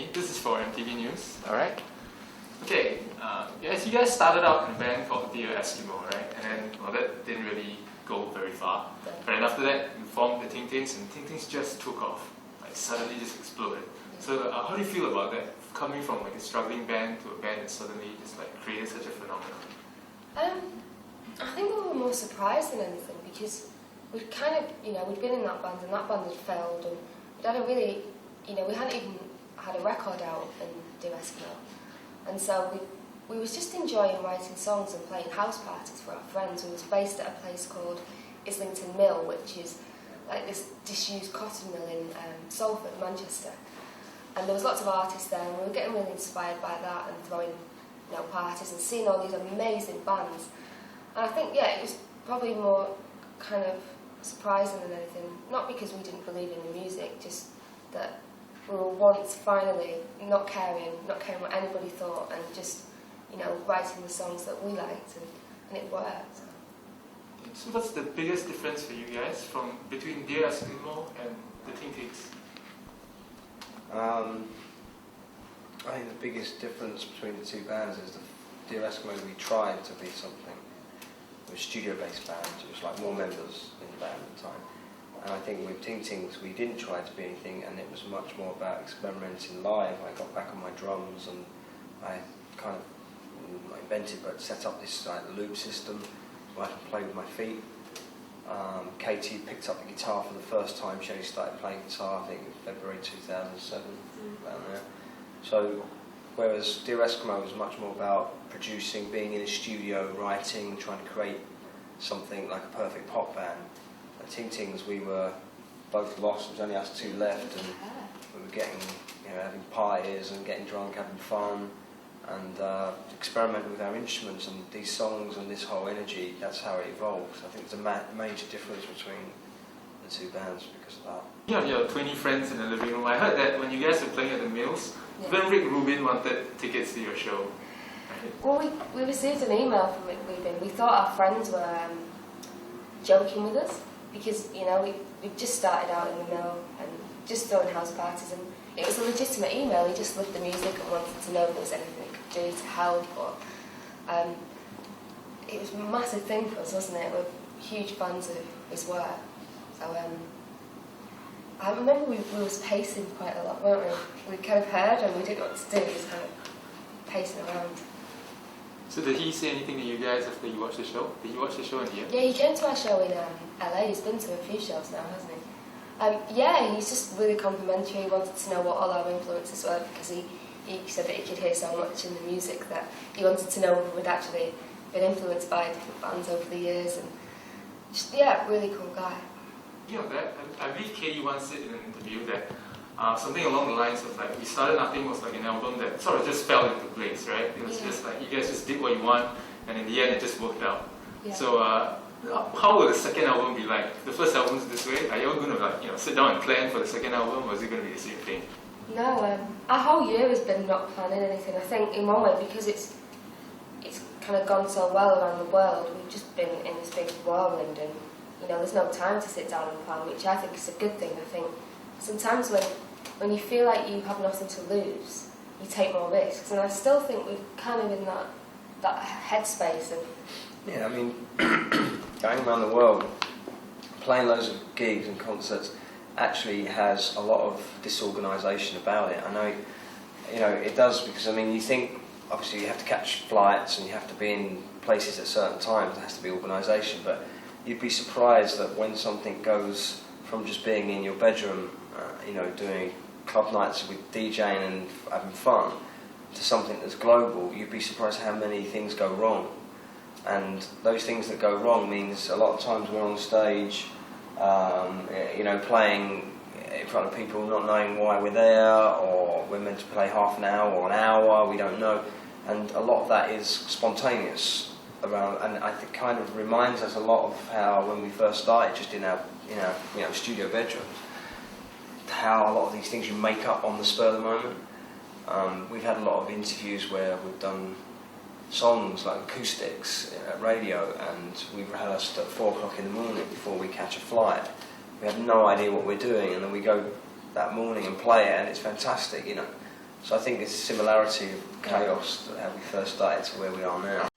me. This is for MTV News, alright? Okay, yes, you guys started out in a band called Dear Eskimo, right? And then, well, that didn't really go very far. But then after that, you formed the Ting Tings, and Ting Tings just took off. Like, suddenly just exploded. So how do you feel about that? Coming from like a struggling band to a band that suddenly just like created such a phenomenon? I think we were more surprised than anything because we'd kind of, we'd been in that band and that band had failed and we'd had a really, we hadn't even had a record out in Dear Eskimo. And so we was just enjoying writing songs and playing house parties for our friends. We was based at a place called Islington Mill, which is like this disused cotton mill in Salford, Manchester. And there was lots of artists there, and we were getting really inspired by that and throwing, parties and seeing all these amazing bands. And I think, it was probably more kind of surprising than anything. Not because we didn't believe in the music, just that we were once finally not caring what anybody thought, and just, writing the songs that we liked, and it worked. So what's the biggest difference for you guys between Dear Eskimo and the Ting Tings? I think the biggest difference between the two bands is the Dear Eskimo, we tried to be something. It was a studio-based band, it was like more members in the band at the time. And I think with Ting Tings, we didn't try to be anything, and it was much more about experimenting live. I got back on my drums, and I kind of invented, but set up this loop system where I can play with my feet. Katie picked up the guitar for the first time. She only started playing guitar, I think, in February 2007, around there. So, whereas Dear Eskimo was much more about producing, being in a studio, writing, trying to create something like a perfect pop band. At Ting Tings, we were both lost. There was only us two left, and we were getting, having parties and getting drunk, having fun, and experimenting with our instruments and these songs and this whole energy. That's how it evolved. I think there's a major difference between the two bands because of that. You have 20 friends in the living room. I heard that when you guys were playing at the Mills, even Rick Rubin wanted tickets to your show. Right? Well, we received an email from Rick Rubin. We thought our friends were joking with us because, we just started out in the mill and just throwing house parties, and it was a legitimate email. He just loved the music and wanted to know if there was anything we could do to help. But it was a massive thing for us, wasn't it? We're huge fans of his work. So I remember we was pacing quite a lot, weren't we? We kind of heard and we didn't know what to do. We was kind of pacing around. So did he say anything to you guys after you watched the show? Did you watch the show in the end? Yeah, he came to our show in LA. He's been to a few shows now, hasn't he? He's just really complimentary. He wanted to know what all our influences were because he said that he could hear so much in the music that he wanted to know if we'd actually been influenced by different bands over the years. And just, really cool guy. I believe Katie once said in an interview that something along the lines of like, We Started Nothing was like an album that sort of just fell into place, right? It was just like, you guys just did what you want, and in the end it just worked out. Yeah. So how will the second album be like? If the first album's this way, are you all going to sit down and plan for the second album, or is it going to be the same thing? No, our whole year has been not planning anything. I think in one way because it's kind of gone so well around the world, we've just been in this big whirlwind, and there's no time to sit down and plan, which I think is a good thing. I think sometimes when you feel like you have nothing to lose, you take more risks, and I still think we're kind of in that headspace of... Yeah, I mean, going around the world, playing loads of gigs and concerts actually has a lot of disorganisation about it. I know, it does because, you think, obviously you have to catch flights and you have to be in places at certain times, there has to be organisation, but you'd be surprised that when something goes from just being in your bedroom, doing club nights with DJing and having fun, to something that's global, you'd be surprised how many things go wrong. And those things that go wrong means a lot of times we're on stage, playing in front of people not knowing why we're there, or we're meant to play half an hour or an hour, we don't know. And a lot of that is spontaneous around, and I think kind of reminds us a lot of how when we first started, just in our studio bedrooms, how a lot of these things you make up on the spur of the moment. We've had a lot of interviews where we've done songs like acoustics at radio, and we rehearsed at 4 o'clock in the morning before we catch a flight. We have no idea what we're doing, and then we go that morning and play it, and it's fantastic, So I think it's a similarity of chaos, how we first started to where we are now.